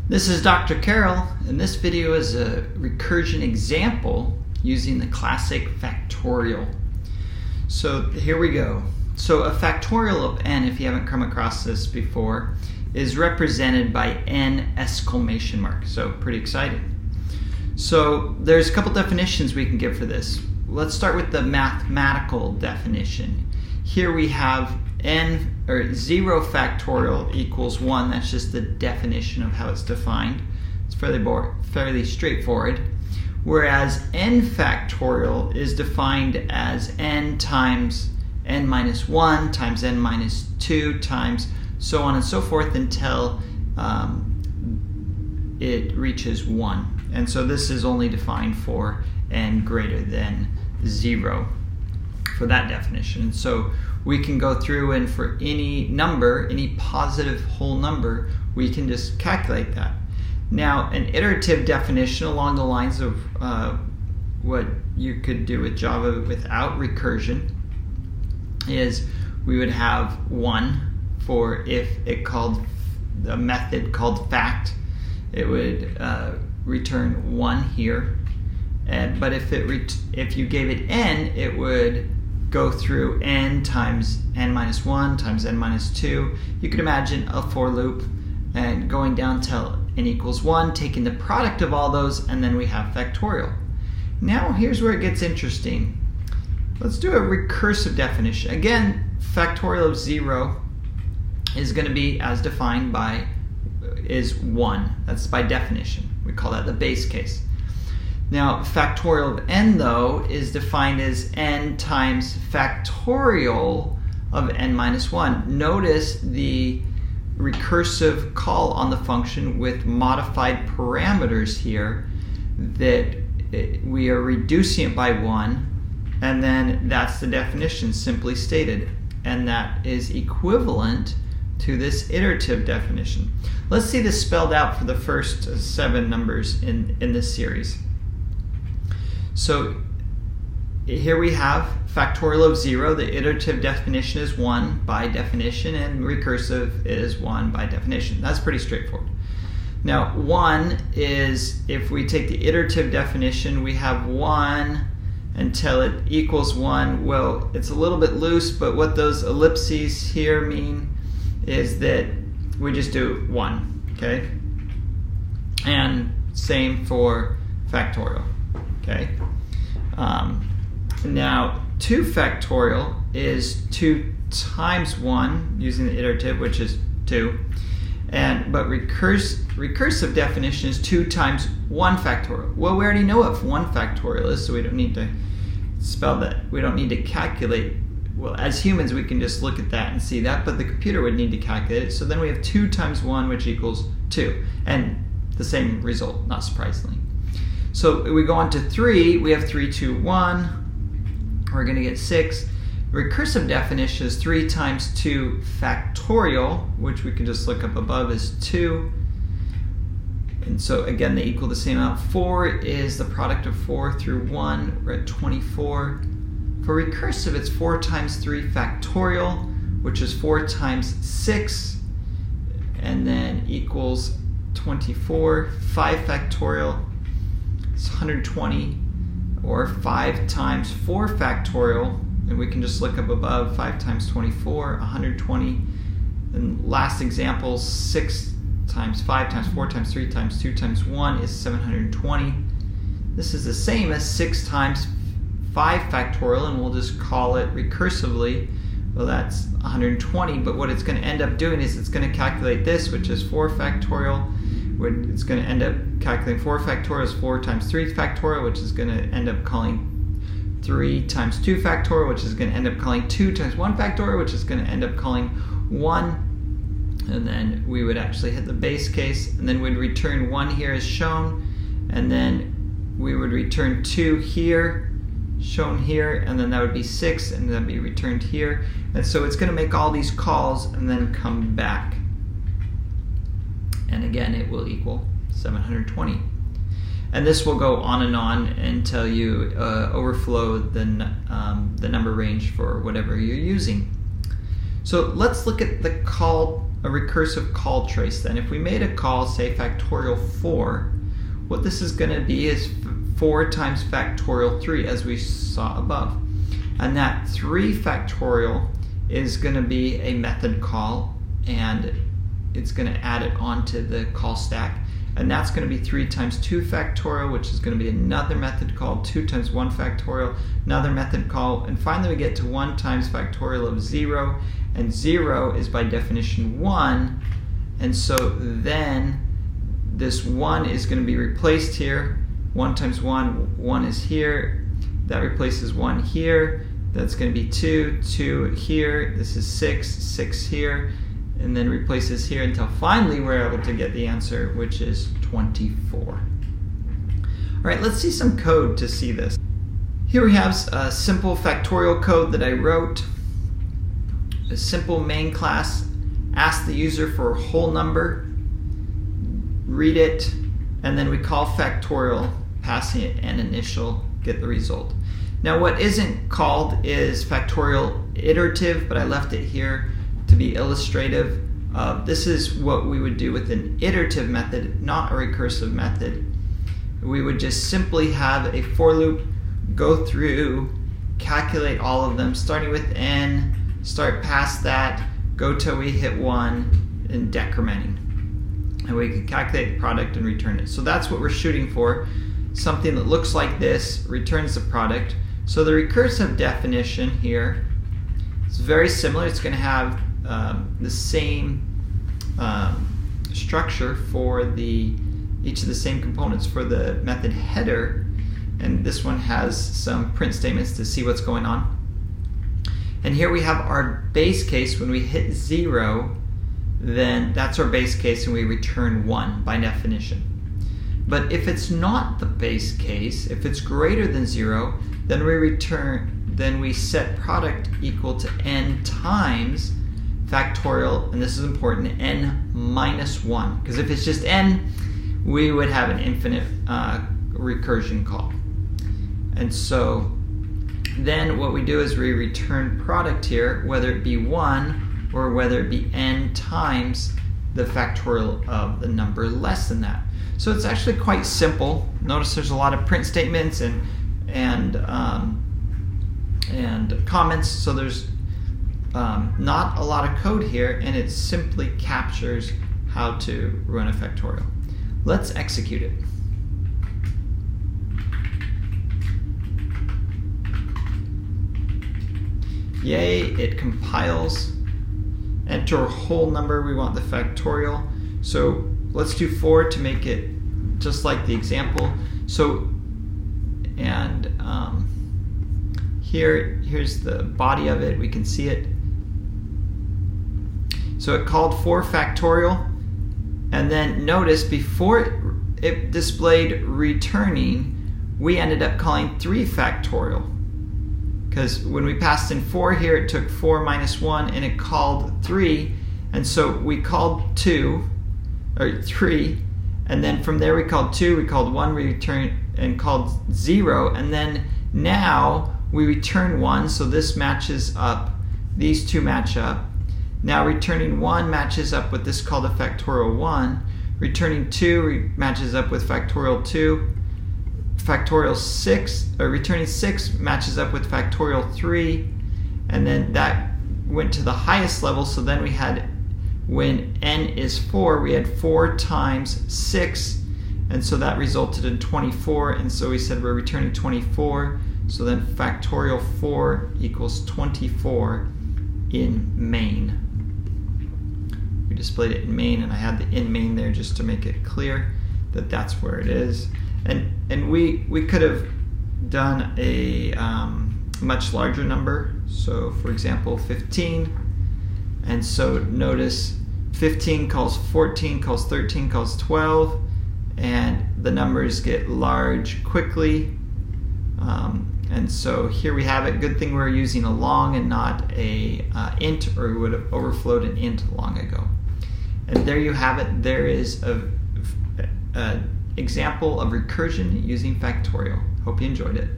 This is Dr. Carroll, and this video is a recursion example using the classic factorial. So here we go. So a factorial of n, if you haven't come across this before, is represented by n exclamation mark. So pretty exciting. So there's a couple definitions we can give for this. Let's start with the mathematical definition. Here we have n or 0 factorial equals 1. That's just the definition of how it's defined. It's fairly straightforward. Whereas n factorial is defined as n times n minus 1 times n minus 2 times so on and so forth until it reaches 1. And so this is only defined for n greater than 0 for that definition. And so we can go through and for any number, any positive whole number, we can just calculate that. Now, an iterative definition along the lines of what you could do with Java without recursion is we would have 1 for if it called a method called fact, it would return 1 here. But if you gave it n, it would go through n times n minus 1 times n minus 2. You could imagine a for loop and going down till n equals 1, taking the product of all those, and then we have factorial. Now here's where it gets interesting. Let's do a recursive definition. Again, factorial of 0 is going to be as defined by is 1. That's by definition. We call that the base case. Now, factorial of n, though, is defined as n times factorial of n minus 1. Notice the recursive call on the function with modified parameters here that we are reducing it by 1, and then that's the definition simply stated. And that is equivalent to this iterative definition. Let's see this spelled out for the first 7 numbers in this series. So here we have factorial of 0. The iterative definition is 1 by definition, and recursive is 1 by definition. That's pretty straightforward. Now 1 is, if we take the iterative definition, we have 1 until it equals 1. Well, it's a little bit loose, but what those ellipses here mean is that we just do 1, okay? And same for factorial, okay? Now 2 factorial is 2 times 1 using the iterative, which is 2, but recursive definition is 2 times 1 factorial. Well, we already know what 1 factorial is, so we don't need to spell that. We don't need to calculate. Well, as humans, we can just look at that and see that, but the computer would need to calculate it. So then we have 2 times 1, which equals 2, and the same result, not surprisingly. So we go on to 3. We have 3, 2, 1. We're going to get 6. Recursive definition is 3 times 2 factorial, which we can just look up above as 2. And so again, they equal the same amount. 4 is the product of 4 through 1. We're at 24. For recursive, it's 4 times 3 factorial, which is 4 times 6, and then equals 24. 5 factorial is 120, or 5 times 4 factorial, and we can just look up above, 5 times 24, 120. And last example, 6 times 5 times 4 times 3 times 2 times 1 is 720. This is the same as 6 times 5 factorial, and we'll just call it recursively. Well, that's 120, but what it's going to end up doing is it's going to calculate this, which is 4 factorial. It's going to end up calculating 4 factorial is 4 times 3 factorial, which is going to end up calling 3 times 2 factorial, which is going to end up calling 2 times 1 factorial, which is going to end up calling 1. And then we would actually hit the base case, and then we'd return 1 here as shown, and then we would return 2 here, shown here, and then that would be 6, and that'd be returned here. And so it's going to make all these calls and then come back. And again, it will equal 720. And this will go on until you overflow the number range for whatever you're using. So let's look at the call a recursive call trace then. If we made a call, say factorial 4, what this is going to be is 4 times factorial 3, as we saw above. And that 3 factorial is going to be a method call, and it's going to add it onto the call stack. And that's going to be 3 times 2 factorial, which is going to be another method call, 2 times 1 factorial, another method call, and finally we get to 1 times factorial of 0, and 0 is by definition 1, and so then this 1 is going to be replaced here. 1 times 1, 1 is here, that replaces 1 here, that's going to be 2, 2 here, this is 6, 6 here, and then replaces here until finally we're able to get the answer, which is 24. All right, let's see some code to see this. Here we have a simple factorial code that I wrote. A simple main class, ask the user for a whole number, read it, and then we call factorial, passing it an initial, get the result. Now what isn't called is factorial iterative, but I left it here to be illustrative. This is what we would do with an iterative method, not a recursive method. We would just simply have a for loop, go through, calculate all of them, starting with n, start past that, go till we hit 1, and decrementing. And we can calculate the product and return it. So that's what we're shooting for. Something that looks like this, returns the product. So the recursive definition here is very similar. It's going to have the same structure for each of the same components for the method header, and this one has some print statements to see what's going on. And here we have our base case. When we hit 0, then that's our base case and we return 1 by definition. But if it's not the base case, if it's greater than 0, then we set product equal to n times factorial, and this is important, n minus 1. Because if it's just n, we would have an infinite recursion call. And so then what we do is we return product here, whether it be 1 or whether it be n times the factorial of the number less than that. So it's actually quite simple. Notice there's a lot of print statements and comments, so there's not a lot of code here, and it simply captures how to run a factorial. Let's execute it. Yay, it compiles. Enter a whole number, we want the factorial. So let's do 4 to make it just like the example. So, and here's the body of it, we can see it. So it called 4 factorial, and then notice before it displayed returning, we ended up calling 3 factorial. Because when we passed in 4 here, it took 4 minus 1 and it called 3, and so we called 2, or 3, and then from there we called 2, we called 1, we returned and called 0, and then now we return 1, so this matches up, these two match up. Now returning 1 matches up with this called a factorial 1, returning 2 matches up with factorial 2, factorial 6, or returning 6 matches up with factorial 3, and then that went to the highest level, so then we had, when n is 4, we had 4 times 6, and so that resulted in 24, and so we said we're returning 24, so then factorial 4 equals 24 in main. We displayed it in main, and I had the in main there just to make it clear that that's where it is. And we could have done a much larger number, so for example 15, and so notice 15 calls 14, calls 13, calls 12, and the numbers get large quickly, and so here we have it. Good thing we're using a long and not a int, or we would have overflowed an int long ago. And there you have it. There is a example of recursion using factorial. Hope you enjoyed it.